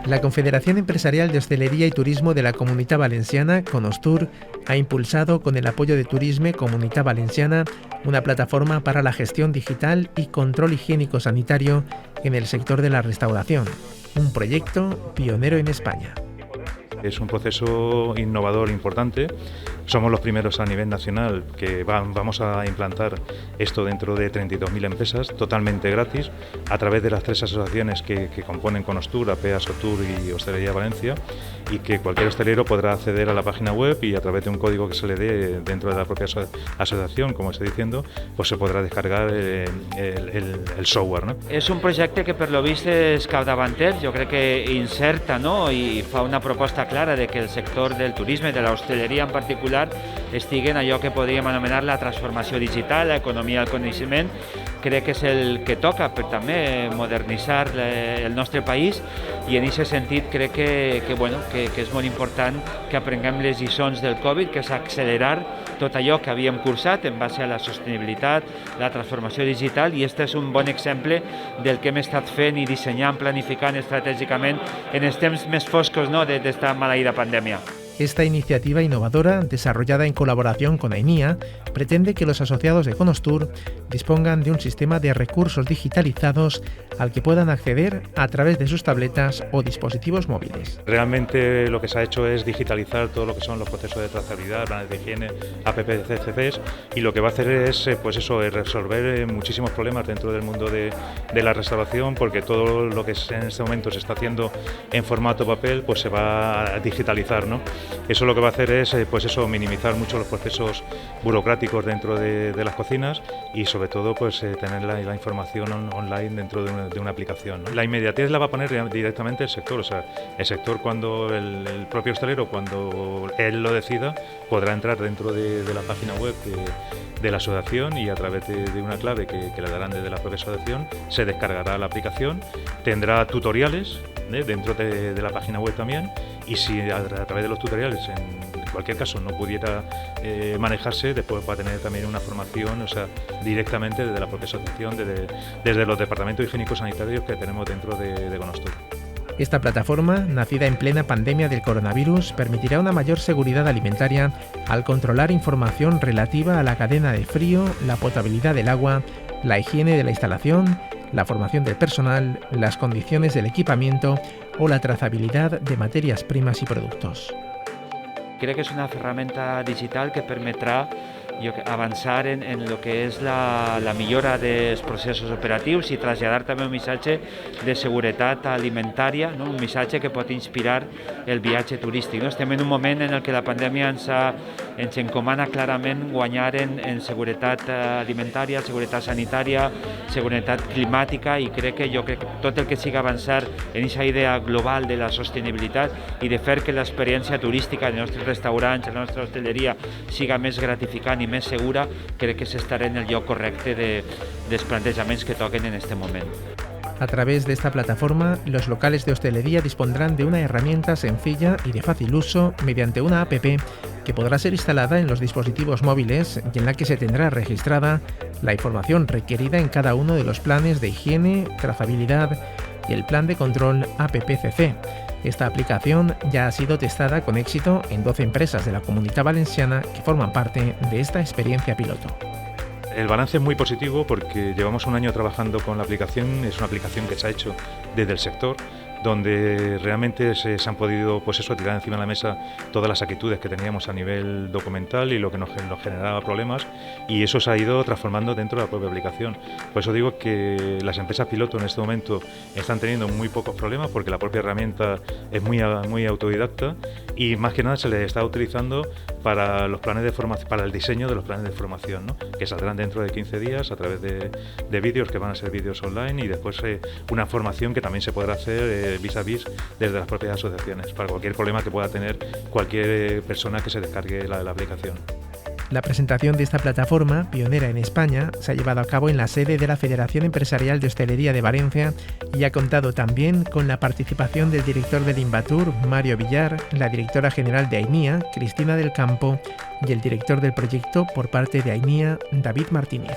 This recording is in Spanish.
La Confederación Empresarial de Hostelería y Turismo de la Comunitat Valenciana, Conostur, ha impulsado con el apoyo de Turisme Comunitat Valenciana una plataforma para la gestión digital y control higiénico-sanitario en el sector de la restauración, un proyecto pionero en España. Es un proceso innovador importante. Somos los primeros a nivel nacional que vamos a implantar esto dentro de 32.000 empresas, totalmente gratis, a través de las 3 asociaciones que componen Conostur, APEA, Sotur y Hostelería Valencia, y que cualquier hostelero podrá acceder a la página web y a través de un código que se le dé dentro de la propia asociación, como estoy diciendo, pues se podrá descargar el software, ¿no? És un projecte que per lo vist és capdavanter, jo crec que inserta, no? I fa una proposta clara de que el sector del turisme, de l'hostaleria en particular, estigui en allò que podríem anomenar la transformació digital, l'economia del coneixement. Crec que és el que toca per també modernitzar el nostre país i en aquest sentit crec que és molt important que aprenguem les lliçons del Covid, que és accelerar tot allò que havíem cursat en base a la sostenibilitat, la transformació digital, i este és un bon exemple del que hem estat fent i dissenyant, planificant estratègicament en els temps més foscos, no, d'esta maleïda pandèmia. Esta iniciativa innovadora, desarrollada en colaboración con AINIA, pretende que los asociados de Conostur dispongan de un sistema de recursos digitalizados al que puedan acceder a través de sus tabletas o dispositivos móviles. Realmente lo que se ha hecho es digitalizar todo lo que son los procesos de trazabilidad, planes de higiene, APPs, CCCs, y lo que va a hacer es resolver muchísimos problemas dentro del mundo de la restauración, porque todo lo que en este momento se está haciendo en formato papel pues se va a digitalizar, ¿no? Eso lo que va a hacer es minimizar mucho los procesos burocráticos dentro de las cocinas y sobre todo tener la información online dentro de una aplicación, ¿no? La inmediatez la va a poner directamente el sector, o sea, el sector cuando el propio hostelero, cuando él lo decida, podrá entrar dentro de la página web de la asociación y a través de una clave que le darán desde la propia asociación se descargará la aplicación, tendrá tutoriales dentro de la página web también, y si a través de los tutoriales en cualquier caso no pudiera manejarse, después va a tener también una formación, o sea, directamente desde la propia asociación, desde los departamentos higiénicos sanitarios que tenemos dentro de Conostur. Esta plataforma, nacida en plena pandemia del coronavirus, permitirá una mayor seguridad alimentaria al controlar información relativa a la cadena de frío, la potabilidad del agua, la higiene de la instalación, la formación del personal, las condiciones del equipamiento o la trazabilidad de materias primas y productos. Crec que és una ferramenta digital que permetrà avançar en el que és la millora dels processos operatius i traslladar també un missatge de seguretat alimentària, no? Un missatge que pot inspirar el viatge turístic, no? Estem en un moment en què la pandèmia ens encomana clarament guanyar en seguretat alimentària, seguretat sanitària, seguretat climàtica, i crec que tot el que sigui avançar en aquesta idea global de la sostenibilitat i de fer que l'experiència turística dels nostres restaurants, de la nostra hosteleria, siga més gratificant i més segura, crec que s'estarà en el lloc correcte dels plantejaments que toquen en este moment. A través de esta plataforma, los locales de hostelería dispondrán de una herramienta sencilla y de fácil uso mediante una app que podrá ser instalada en los dispositivos móviles y en la que se tendrá registrada la información requerida en cada uno de los planes de higiene, trazabilidad y el plan de control APPCC. Esta aplicación ya ha sido testada con éxito en 12 empresas de la Comunitat Valenciana que forman parte de esta experiencia piloto. El balance es muy positivo porque llevamos un año trabajando con la aplicación. Es una aplicación que se ha hecho desde el sector, donde realmente se han podido tirar encima de la mesa todas las actitudes que teníamos a nivel documental y lo que nos generaba problemas, y eso se ha ido transformando dentro de la propia aplicación. Por eso digo que las empresas piloto en este momento están teniendo muy pocos problemas porque la propia herramienta es muy autodidacta y más que nada se les está utilizando para los planes de formación, para el diseño de los planes de formación, ¿no? Que saldrán dentro de 15 días a través de vídeos que van a ser vídeos online, y después una formación que también se podrá hacer vis a vis desde las propias asociaciones para cualquier problema que pueda tener cualquier persona que se descargue la aplicación. La presentación de esta plataforma, pionera en España, se ha llevado a cabo en la sede de la Federación Empresarial de Hostelería de Valencia y ha contado también con la participación del director del Invatur, Mario Villar, la directora general de AINIA, Cristina del Campo, y el director del proyecto por parte de AINIA, David Martínez.